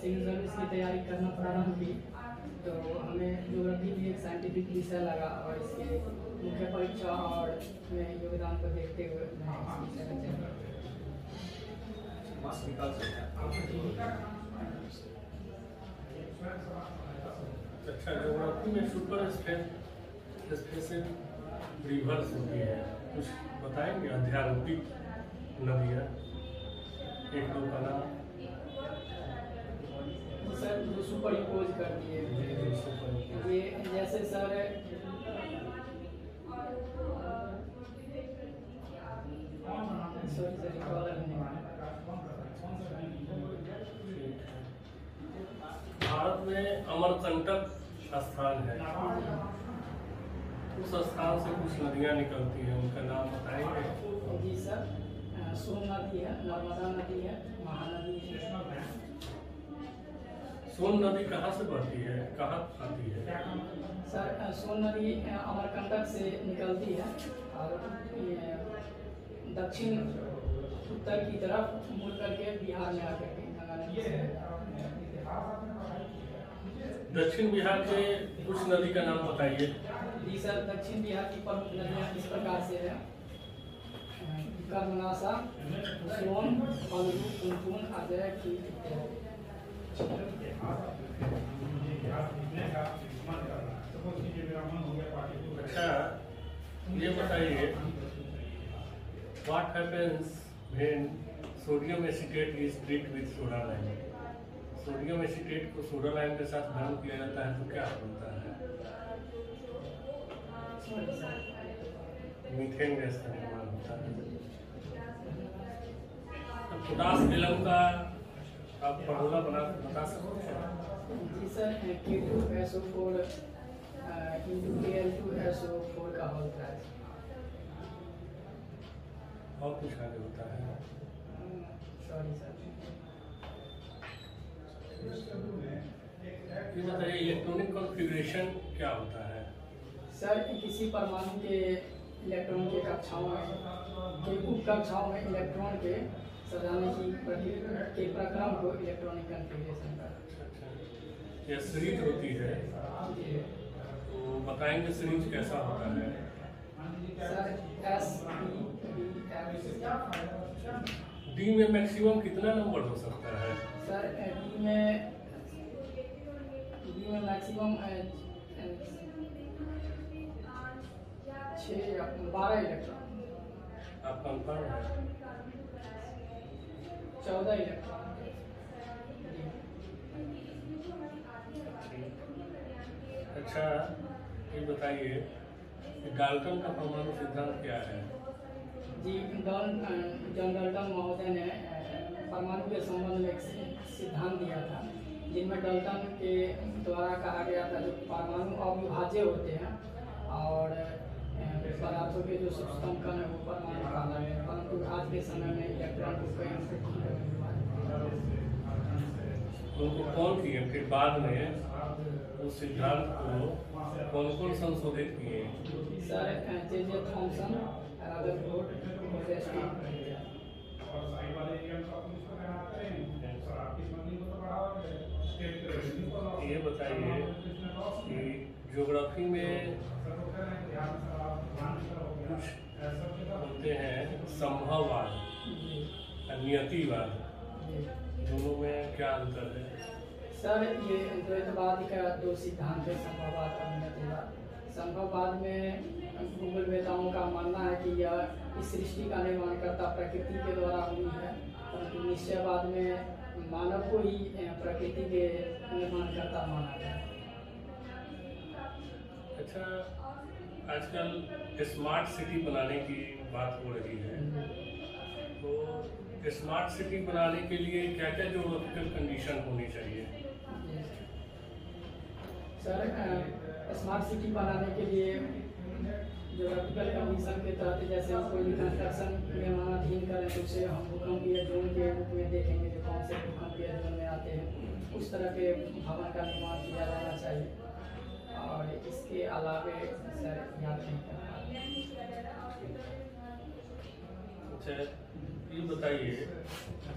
Civil service की तैयारी करना प्रारंभ की तो हमें ज्योग्राफी भी एक साइंटिफिक विषय लगा और इसके मुख्य परीक्षा और में योगदान को देखते हुए मैं इस विषय का चयन किया। अच्छा, ज्योग्राफी में सुपर स्पेशल रिवर्स होती है, कुछ बताएंगे? अध्यारोपित नदियाँ, एक दो का नाम सर जो सुपर इम्पोज करती है ये जैसे सर भारत में अमरकंटक स्थान है, उस स्थान से कुछ नदियाँ निकलती हैं, उनका नाम बताएंगे? जी सर, सोन नदी है, नर्मदा नदी है, महानदी है। सोन नदी कहाँ से बहती है, कहाँ आती है? सर सोन नदी अमरकंटक से निकलती है और दक्षिण उत्तर की तरफ मुड़ करके बिहार में आकर के गंगा नदी से। दक्षिण बिहार के कुछ नदी का नाम बताइए। जी सर, दक्षिण बिहार की प्रमुख नदियाँ इस प्रकार से है: कर्मनाशा, सोन, फल्गु, पुनपुन, अजय की। अच्छा, ये बताइए, what happens when sodium acetate is treat with soda lime? Sodium acetate को सोडा लाइम के साथ गर्म किया जाता है तो क्या बनता है? मीथेन गैस का निर्माण होता है। पोटास फिल्म का आप फॉर्मूला बता सकते हैं? जी सर, K2SO4 into Al2SO4 का होता है। और कुछ आगे होता है? Sorry sir. ये बताइए, इलेक्ट्रॉनिक कॉन्फ़िगरेशन क्या होता है? सर किसी परमाणु के इलेक्ट्रॉन के कक्षाओं में उप कक्षाओं में इलेक्ट्रॉन के सजाने की के प्रक्रम को इलेक्ट्रॉनिक कॉन्फ़िगरेशन का। यह सीरीज होती है, तो बताएंगे सीरीज कैसा होता है? सर डी में मैक्सिमम कितना नंबर हो सकता है? सर डी में मैक्सिमम 12 इलेक्ट्रॉन। आप कंफर्म है? 14 इलेक्ट्रॉन। अच्छा, ये बताइए, डाल्टन का परमाणु सिद्धांत क्या है? जी, जॉन डाल्टन महोदय ने परमाणु के संबंध में एक सिद्धांत दिया था, जिनमें डाल्टन के द्वारा कहा गया था जो परमाणु अविभाज्य होते हैं और पदार्थों के जो सूक्ष्मतम कण है वो परमाणु कहलाते हैं, परंतु आज के समय में इलेक्ट्रॉन को कई उनको कौन किए? फिर बाद में उस सिद्धांत को कौन संशोधित किए? Sir J.J. थॉमसन, रदरफोर्ड, ये बताइए कि ज्योग्राफी में कुछ होते हैं संभववाद, नियतिवाद, दोनों में क्या अंतर है? सर ये द्वैतवाद का दो सिद्धांत है, संभववाद और नियतिवाद। संभववाद में भूगोलवेताओं का मानना है कि यह इस सृष्टि का निर्माणकर्ता प्रकृति के द्वारा हुई है, परंतु निश्चयवाद में मानव को ही प्रकृति के निर्माणकर्ता माना गया। अच्छा, आजकल स्मार्ट सिटी बनाने की बात हो रही है, तो स्मार्ट सिटी बनाने के लिए क्या क्या ज्योग्राफिकल कंडीशन होनी चाहिए? सर स्मार्ट सिटी बनाने के लिए ज्योग्राफिकल कंडीशन के तहत जैसे हम कोई कंस्ट्रक्शन निर्माणाधीन करें तो उसे हम भूकंपीय जोन के रूप में देखेंगे, जो कौन से भूकंपीय जोन में आते हैं, उस तरह के भवन का निर्माण किया जाना चाहिए। और इसके अलावे सर याद नहीं कर पा रहे। अच्छा, ये बताइए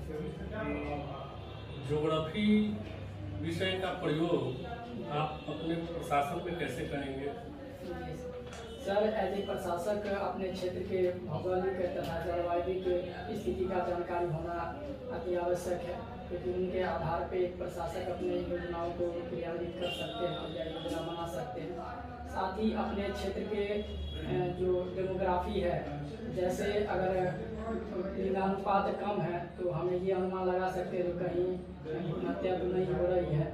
कि ज्योग्राफी विषय का प्रयोग आप अपने प्रशासन में कैसे करेंगे? सर, एज ए प्रशासक अपने क्षेत्र के भौगोलिक तथा जलवायु स्थिति का जानकारी होना अति आवश्यक है, क्योंकि उनके आधार पर एक प्रशासक अपने योजनाओं को क्रियान्वित कर सकते हैं या योजना बना सकते हैं। साथ ही अपने क्षेत्र के जो डेमोग्राफी है, जैसे अगर लिंगानुपात कम है तो हमें ये अनुमान लगा सकते हैं कहीं हत्या तो नहीं हो रही है,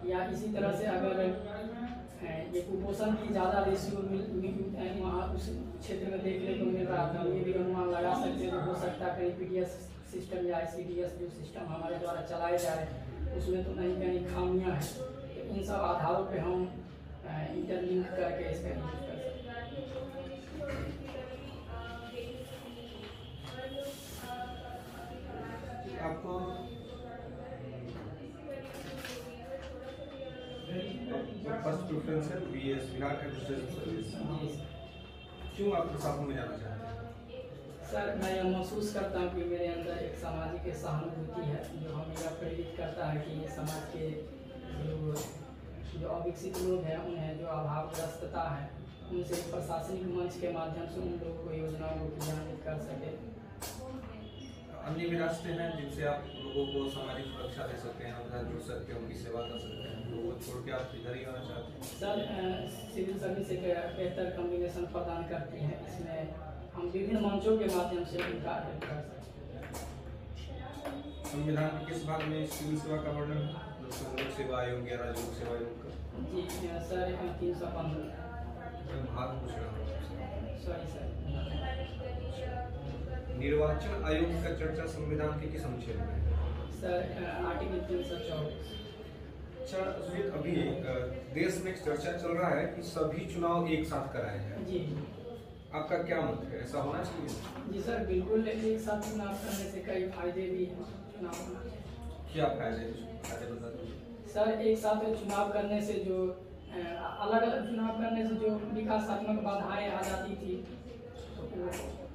या इसी तरह से अगर ये कुपोषण की ज़्यादा रेशियो वहाँ उस क्षेत्र में देखने को मिल रहा था, ये भी अनुमान लगा सकते हैं। हो सकता है कहीं पीडीएस सिस्टम या ICDS जो सिस्टम हमारे द्वारा चलाए जा रहे हैं उसमें तो नहीं कहीं खामियां हैं, तो इन सब आधारों पे हम इंटरलिंक करके इसका यूज कर सकते हैं। आपको फर्स्ट प्रेफरेंस है BS बिहार एडमिनिस्ट्रेटिव सर्विस, क्यों आप प्रशासन में जाना चाहते हैं? सर, मैं यह महसूस करता हूँ कि मेरे अंदर एक सामाजिक सहानुभूति है जो हमें यह प्रेरित करता है कि समाज के जो अविकसित लोग हैं उन्हें जो अभावग्रस्तता है उनसे प्रशासनिक मंच के माध्यम से उन लोगों को योजनाओं को क्रियान्वित कर सके। अन्य भी रास्ते हैं जिनसे आप लोगों को सामाजिक सुरक्षा दे सकते हैं, उनके साथ जुड़ सकते हैं, उनकी सेवा कर सकते हैं, लोगों को छोड़ के आप इधर ही आना चाहते हैं? सर, सिविल सर्विस एक बेहतर कॉम्बिनेशन प्रदान करती है, इसमें हम विभिन्न मंचों के माध्यम से उनका हेल्प कर सकते हैं। संविधान के किस भाग में सिविल सेवा का वर्णन है? लोक सेवा आयोग या राज्य लोक सेवा आयोग का? जी सर, 315 भाग पूछ रहा हूँ। Sorry sir. निर्वाचन आयोग का चर्चा संविधान के किस अनुच्छेद में है? Sir, article 324। अच्छा सुजीत, अभी देश में एक चर्चा चल रहा है कि सभी चुनाव एक साथ कराए जाए। जी, आपका क्या मत है, ऐसा होना चाहिए? जी सर, बिल्कुल। एक साथ चुनाव करने से कई फायदे भी हैं चुनाव होना। क्या फायदे बता दीजिए। सर, एक साथ चुनाव करने से जो अलग अलग चुनाव करने से जो विकासात्मक बाधाएं आ जाती थी तो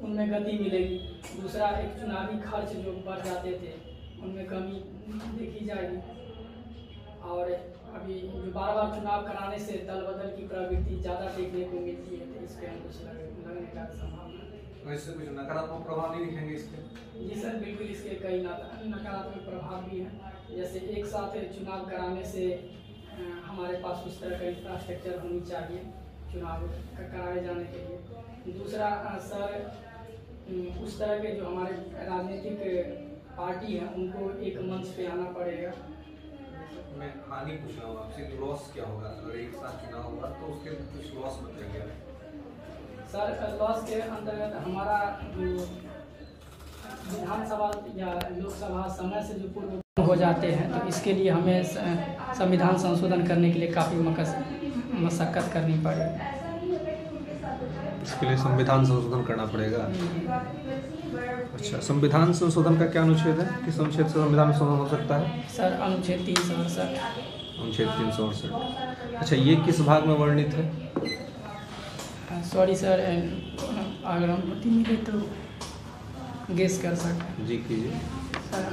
उनमें गति मिलेगी। दूसरा, एक चुनावी खर्च जो बढ़ जाते थे उनमें कमी देखी जाएगी। और अभी जो बार बार चुनाव कराने से दल बदल की प्रवृत्ति ज़्यादा देखने को मिलती है, तो इस पर हम कुछ लगने का संभावना है। वैसे कुछ नकारात्मक प्रभाव नहीं दिखेंगे इसके? जी सर, बिल्कुल इसके कई नकारात्मक प्रभाव भी हैं। जैसे एक साथ चुनाव कराने से हमारे पास उस तरह का इंफ्रास्ट्रक्चर होनी चाहिए चुनाव कराए जाने के लिए। दूसरा सर, उस तरह के जो हमारे राजनीतिक पार्टी है उनको एक मंच पे आना पड़ेगा। मैं हानि पूछ रहा हूँ आपसे, लॉस क्या होगा अगर एक साथ चुनाव होगा तो उसके कुछ लॉस बताइए। सर, लॉस के अंतर्गत हमारा जो विधानसभा या लोकसभा समय से जो पूर्व हो जाते हैं, तो इसके लिए हमें संविधान संशोधन करने के लिए काफ़ी मशक्कत करनी पड़ेगी। इसके लिए संविधान संशोधन करना पड़ेगा। अच्छा, संविधान संशोधन का क्या अनुच्छेद है? किस अनुच्छेद से संविधान संशोधन हो सकता है? सर, अनुच्छेद 368। अनुच्छेद 368। अच्छा, ये किस भाग में वर्णित है? सॉरी सर, अगर हम मिले तो गेस कर सकते हैं। जी कीजिए। सर,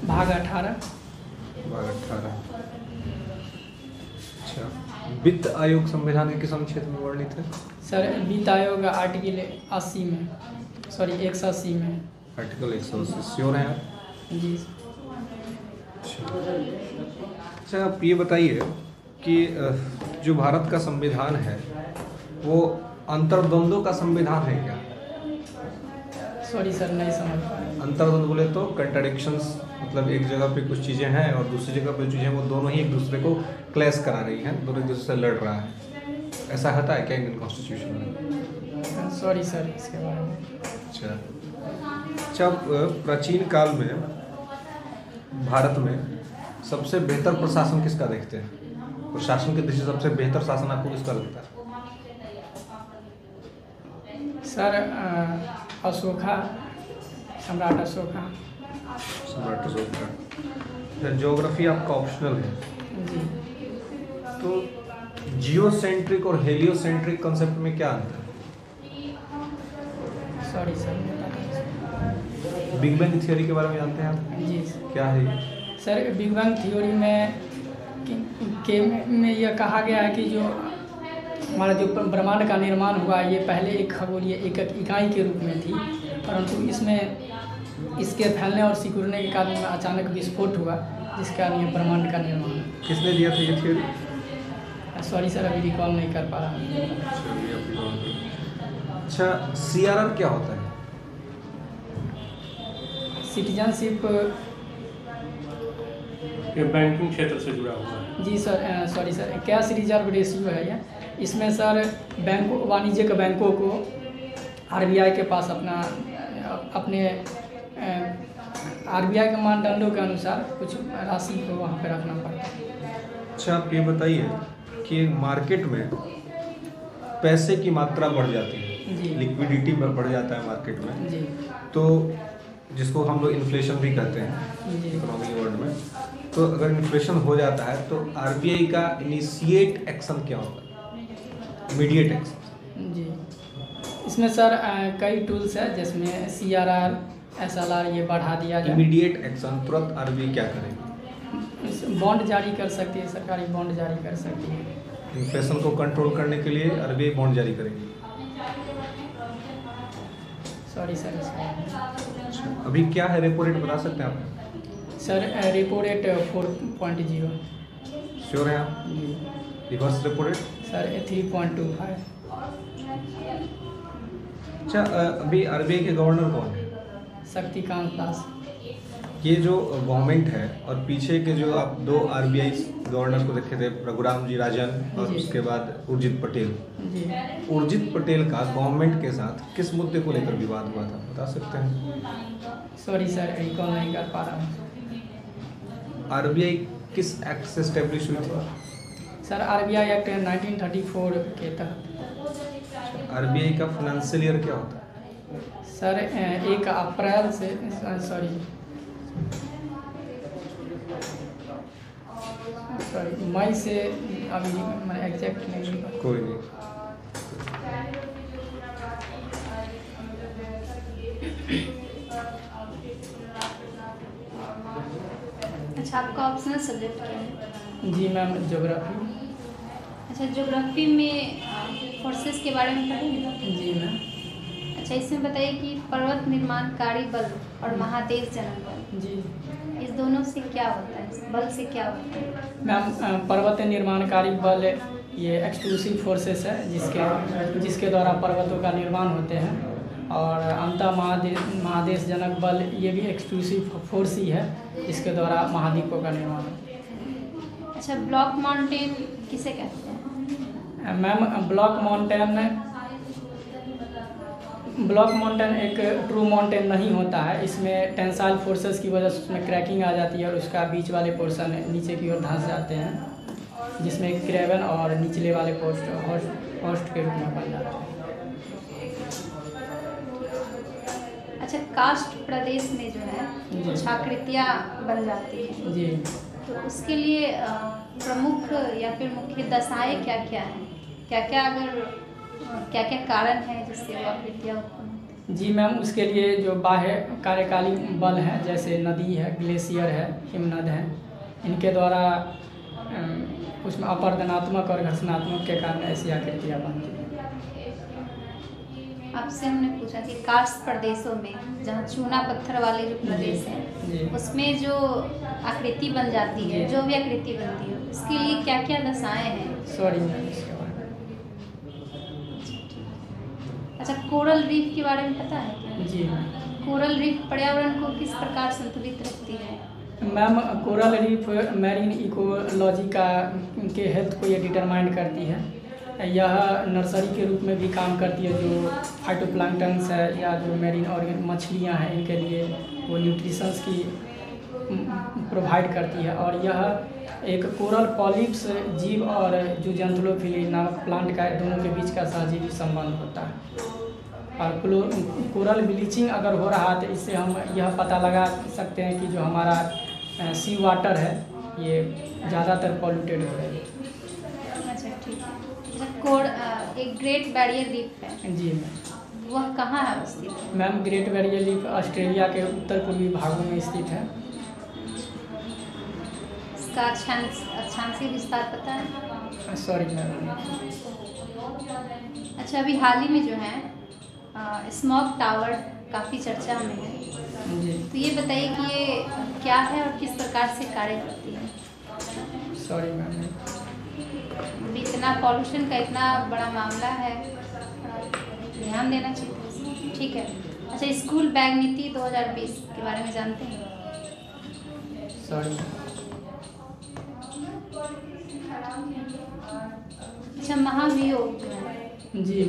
भाग 18। भाग 18। अच्छा, वित्त आयोग संविधान के किस अनुच्छेद में वर्णित है? सर, वित्त आयोग आर्टिकल 80 में, सॉरी 180 में। आर्टिकल 180। श्योर है आप? जी। अच्छा, आप ये बताइए कि जो भारत का संविधान है वो अंतर्द्वंदों का संविधान है क्या? सॉरी सर, नहीं समझ पाए। अंतर्द्वंद बोले तो कंट्राडिक्शंस, मतलब एक जगह पे कुछ चीज़ें हैं और दूसरी जगह पे चीज़ें वो दोनों ही एक दूसरे को क्लैश करा रही हैं, दोनों एक दूसरे से लड़ रहा है। ऐसा होता है क्या इंडियन कॉन्स्टिट्यूशन में? सॉरी सर, इसके बारे में। अच्छा, प्राचीन काल में भारत में सबसे बेहतर प्रशासन किसका देखते हैं? प्रशासन की दृष्टि से सबसे बेहतर शासन आपको किसका लगता है? सर, अशोका, सम्राट अशोका। सम्राट अशोका। ज्योग्राफी आपका ऑप्शनल है जी। तो जियोसेंट्रिक और हेलियोसेंट्रिक कॉन्सेप्ट में क्या अंतर है? Sorry sir, big bang theory के बारे में जानते हैं आप? जी। क्या है ये? सर, बिग बैंग थ्योरी में के में यह कहा गया है कि जो हमारा जो ब्रह्मांड का निर्माण हुआ ये पहले एक खगोलीय एक इकाई के रूप में थी, परंतु इसमें इसके फैलने और सिकुड़ने के कारण अचानक विस्फोट हुआ, जिस कारण ये ब्रह्मांड का निर्माण हुआ। किसने दिया था ये थ्योरी? सॉरी सर, अभी रिकॉल नहीं कर पा रहा। अच्छा, CRR क्या होता है? सिटीजनशिप, ये बैंकिंग क्षेत्र से जुड़ा हुआ है। जी sir, sorry sir, cash reserve ratio है ये। इसमें सर बैंकों, वाणिज्यिक बैंकों को RBI के पास अपने RBI के मानदंडों के अनुसार कुछ राशि को वहाँ पे रखना पड़ता है। अच्छा, आप ये बताइए कि मार्केट में पैसे की मात्रा बढ़ जाती है जी, लिक्विडिटी बढ़ जाता है मार्केट में, जी तो जिसको हम लोग इन्फ्लेशन भी कहते हैं जी इकोनॉमिक वर्ड में, तो अगर इन्फ्लेशन हो जाता है तो RBI का इनिशिएट एक्शन क्या होता है, इमीडिएट एक्शन? जी, इसमें सर कई टूल्स है, जिसमें CRR, SLR ये बढ़ा दिया जाए। इमीडिएट एक्शन तुरंत RBI क्या करेगी? बॉन्ड जारी कर सकती है, सरकारी बॉन्ड जारी कर सकती है। इन्फ्लेशन को कंट्रोल करने के लिए RBI बॉन्ड जारी करेगी। सॉरी सर, अच्छा, अभी क्या है रेपो रेट बता सकते हैं आप? Sir repo rate 4.0। श्योर है आप? जी रिवर्स रेपो रेट? सर 3.25। अच्छा, अभी RBI के गवर्नर कौन है? शक्तिकांत दास। ये जो गवर्नमेंट है और पीछे के जो आप 2 RBI गवर्नर को देखे थे, रघुराम जी राजन और जी। उसके बाद उर्जित पटेल। जी उर्जित पटेल का गवर्नमेंट के साथ किस मुद्दे को लेकर विवाद हुआ था, बता सकते हैं? सॉरी सर, रिकॉल नहीं कर पा रहा हूँ। RBI किस एक्ट से स्टेब्लिश हुई थी? सर RBI एक्ट 1934 के तहत। RBI का फाइनेंशियल ईयर क्या होता है? सर 1 अप्रैल से, सॉरी मई से, अभी मैं एग्जैक्ट नहीं। कोई नहीं। अच्छा, आपका ऑप्शनल सब्जेक्ट क्या है? जी मैम, ज्योग्राफी। अच्छा, ज्योग्राफी में फोर्सेस के बारे में पढ़ेंगे? जी मैम। अच्छा, इसमें बताइए कि पर्वत निर्माणकारी बल और महादेश जनक बल, जी इस दोनों से क्या होता है, बल से क्या होता है? मैम, पर्वत निर्माणकारी बल ये एक्सक्लूसिव फोर्सेस है, जिसके द्वारा पर्वतों का निर्माण होते हैं, और अंतर महादेश जनक बल ये भी एक्सक्लूसिव फोर्स ही है, जिसके द्वारा महाद्वीपों का निर्माण होता है। अच्छा, ब्लॉक माउंटेन किसे कहते हैं? मैम, ब्लॉक माउंटेन एक ट्रू माउंटेन नहीं होता है। इसमें टेंसाइल फोर्सेस की वजह से उसमें क्रैकिंग आ जाती है और उसका बीच वाले पोर्शन नीचे की ओर धंस जाते हैं, जिसमें क्रेवन और निचले वाले होस्ट के रूप में बन जाते हैं। अच्छा, कास्ट प्रदेश में जो है जी। कुछ आकृतियाँ बन जाती हैं, जी, तो उसके लिए प्रमुख या फिर मुख्य दशाएं क्या क्या हैं, क्या क्या कारण है जिससे वो आकृतियाँ उत्पन्न होती हैं? जी मैम, उसके लिए जो बाह्य कार्यकाली बल हैं, जैसे नदी है, ग्लेशियर है, हिमनद है, इनके द्वारा उसमें अपरदनात्मक और घर्षणात्मक के कारण ऐसी आकृतियाँ बनती हैं। आपसे हमने पूछा कि कास्ट प्रदेशों में, जहाँ चूना पत्थर वाले जो प्रदेश जी। हैं, उसमें जो आकृति बन जाती है, जी। जो भी आकृति बनती है, उसके लिए क्या क्या दशाएं हैं? सॉरी मैम, इसके बारे में। अच्छा, कोरल रीफ के बारे में पता है क्या? जी मैम। कोरल रीफ पर्यावरण को किस प्रकार संतुलित रखती है? Ma'am, coral reef marine ecology के हेल्थ को ये डिटरमाइन करती है। यह नर्सरी के रूप में भी काम करती है, जो फाइटोप्लैंक्टन्स है या जो मैरीन ऑर्गेन मछलियाँ हैं, इनके लिए वो न्यूट्रिशंस की प्रोवाइड करती है। और यह एक कोरल पॉलिप्स जीव और जो जंतुलोफिली नामक प्लांट का दोनों के बीच का सहजीवी संबंध होता है। और कोरल ब्लीचिंग अगर हो रहा है तो इससे हम यह पता लगा सकते हैं कि जो हमारा सी वाटर है ये ज़्यादातर पॉल्यूटेड हो रही है। अच्छा, ठीक है। अच्छा, एक ग्रेट बैरियर रीफ है, जी मैम। वह कहाँ है स्थित? Ma'am, great barrier reef Australia के उत्तर पूर्वी भागों में स्थित है। इसका अक्षांश विस्तार पता है? Sorry ma'am. अच्छा, अभी हाल ही में जो है स्मॉग टावर काफ़ी चर्चा में है, जी तो ये बताइए कि ये क्या है और किस प्रकार से कार्य करती है? Sorry ma'am. अभी इतना पॉल्यूशन का इतना बड़ा मामला है, ध्यान देना चाहिए। ठीक है। अच्छा, स्कूल बैग नीति 2020 के बारे में जानते हैं? सॉरी। अच्छा, महाभियोग जो है जी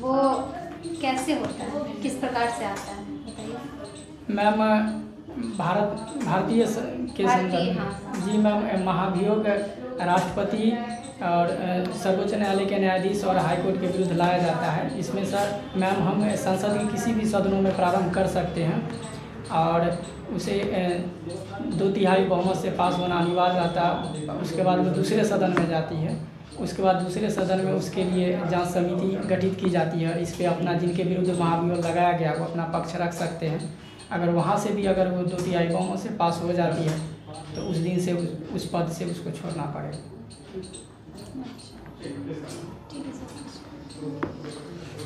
वो कैसे होता है, किस प्रकार से आता है, बताइए। मैम, भारतीय के संदर्भ हाँ। जी मैम, महाभियोग राष्ट्रपति और सर्वोच्च न्यायालय के न्यायाधीश और हाईकोर्ट के विरुद्ध लाया जाता है। इसमें सर मैम हम संसद के किसी भी सदनों में प्रारंभ कर सकते हैं और उसे 2/3 बहुमत से पास होना अनिवार्य रहता है। उसके बाद वो दूसरे सदन में जाती है। उसके बाद दूसरे सदन में उसके लिए जांच समिति गठित की जाती है। इस पर अपना जिनके विरुद्ध महाभियोग लगाया गया वो अपना पक्ष रख सकते हैं। अगर वहाँ से भी अगर वो 2/3 बहुमत से पास हो जाती है तो उस दिन से उस पद से उसको छोड़ना पड़ेगा।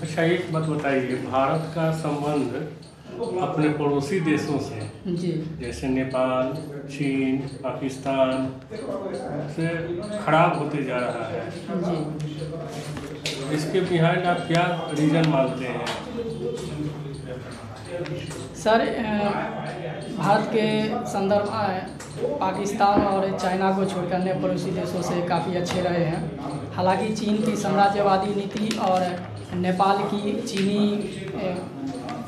अच्छा, एक बात बताइए, भारत का संबंध अपने पड़ोसी देशों से जी जैसे नेपाल, चीन, पाकिस्तान से खराब होते जा रहा है। जी इसके बिहाइंड आप क्या रीजन मानते हैं? सर, भारत के संदर्भ पाकिस्तान और चाइना को छोड़कर अन्य पड़ोसी देशों से काफ़ी अच्छे रहे हैं। हालांकि चीन की साम्राज्यवादी नीति और नेपाल की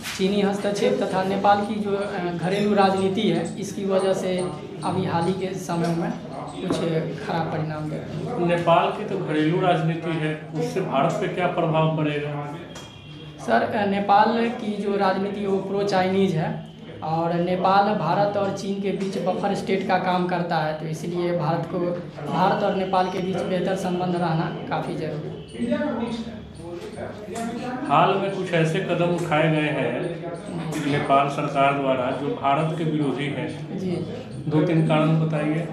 चीनी हस्तक्षेप तथा नेपाल की जो घरेलू राजनीति है, इसकी वजह से अभी हाल ही के समय में कुछ खराब परिणाम देते हैं। नेपाल की तो घरेलू राजनीति है, उससे भारत पे क्या प्रभाव पड़ेगा? सर, नेपाल की जो राजनीति वो प्रो चाइनीज है और नेपाल भारत और चीन के बीच बफर स्टेट का काम करता है, तो इसलिए भारत और नेपाल के बीच बेहतर संबंध रहना काफ़ी जरूरी है। हाल में कुछ ऐसे कदम उठाए गए हैं नेपाल सरकार द्वारा जो भारत के विरोधी हैं। जी 2-3 कारण बताइए।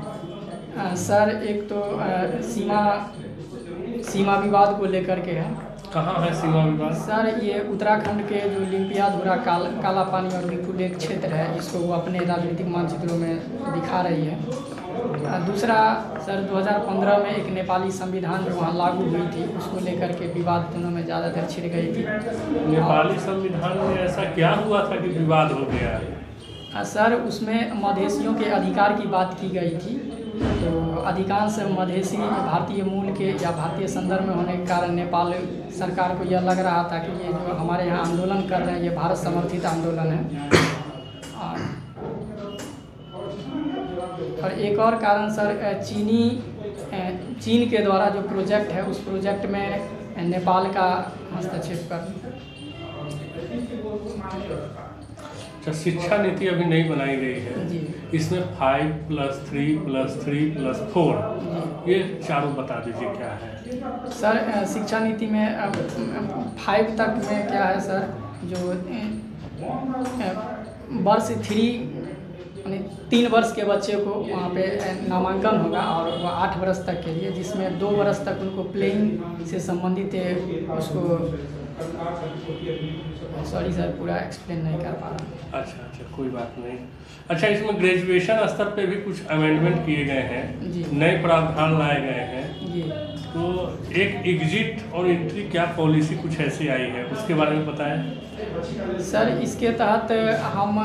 सर, एक तो सीमा विवाद को लेकर के है। कहाँ है सीमा विवाद? सर, ये उत्तराखंड के जो लिम्पिया धुरा काला पानी और लिपू लेक क्षेत्र है, इसको वो अपने राजनीतिक मानचित्रों में दिखा रही है। दूसरा सर, 2015 में एक नेपाली संविधान जो वहाँ लागू हुई थी, उसको लेकर के विवाद दोनों में ज़्यादा देर छिड़ गई थी। नेपाली संविधान में ऐसा क्या हुआ था कि विवाद हो गया? सर, उसमें मधेसियों के अधिकार की बात की गई थी, तो अधिकांश मधेसी भारतीय मूल के या भारतीय संदर्भ में होने के कारण नेपाल सरकार को यह लग रहा था कि ये जो हमारे यहाँ आंदोलन कर रहे हैं ये भारत समर्थित आंदोलन है। और एक और कारण सर, चीन के द्वारा जो प्रोजेक्ट है उस प्रोजेक्ट में नेपाल का हस्तक्षेप करना। अच्छा, शिक्षा नीति अभी नहीं बनाई गई है जी इसमें 5+3+3+4 ये चारों बता दीजिए क्या है? सर, शिक्षा नीति में 5 तक में क्या है सर, जो वर्ष 3 वर्ष के बच्चे को वहाँ पे नामांकन होगा और वो 8 वर्ष तक के लिए, जिसमें 2 वर्ष तक उनको प्लेइंग से संबंधित उसको सॉरी सर पूरा एक्सप्लेन नहीं कर पा रहा। अच्छा, कोई बात नहीं। अच्छा, इसमें ग्रेजुएशन स्तर पे भी कुछ अमेंडमेंट किए गए हैं, जी नए प्रावधान लाए गए हैं। जी तो एक एग्जिट और एंट्री क्या पॉलिसी कुछ ऐसी आई है, उसके बारे में बताएं। सर, इसके तहत हम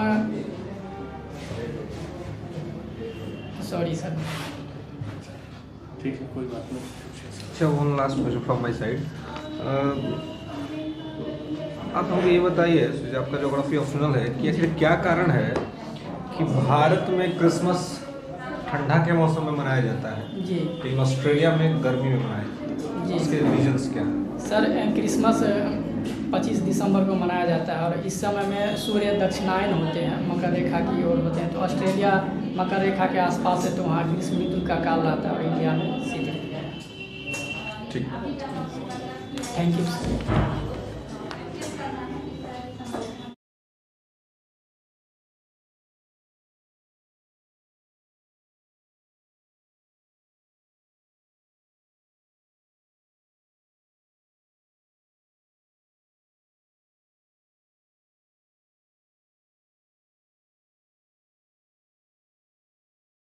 सॉरी सर। ठीक है, कोई बात नहीं। अच्छा, one last question from my side. आप मुझे ये बताइए, आपका ज्योग्राफी ऑप्शनल है, कि आखिर क्या कारण है कि भारत में क्रिसमस ठंडा के मौसम में मनाया जाता है जी लेकिन ऑस्ट्रेलिया में गर्मी में मनाया जाता है? जी इसके रीजंस क्या हैं? सर, क्रिसमस 25 दिसंबर को मनाया जाता है और इस समय में सूर्य दक्षिणायन होते हैं, मकर रेखा की ओर होते हैं। तो ऑस्ट्रेलिया मकर रेखा के आसपास है, तो वहाँ ग्रीष्म ऋतु का काल रहता है और इंडिया में शीत ऋतु। ठीक। Thank you sir.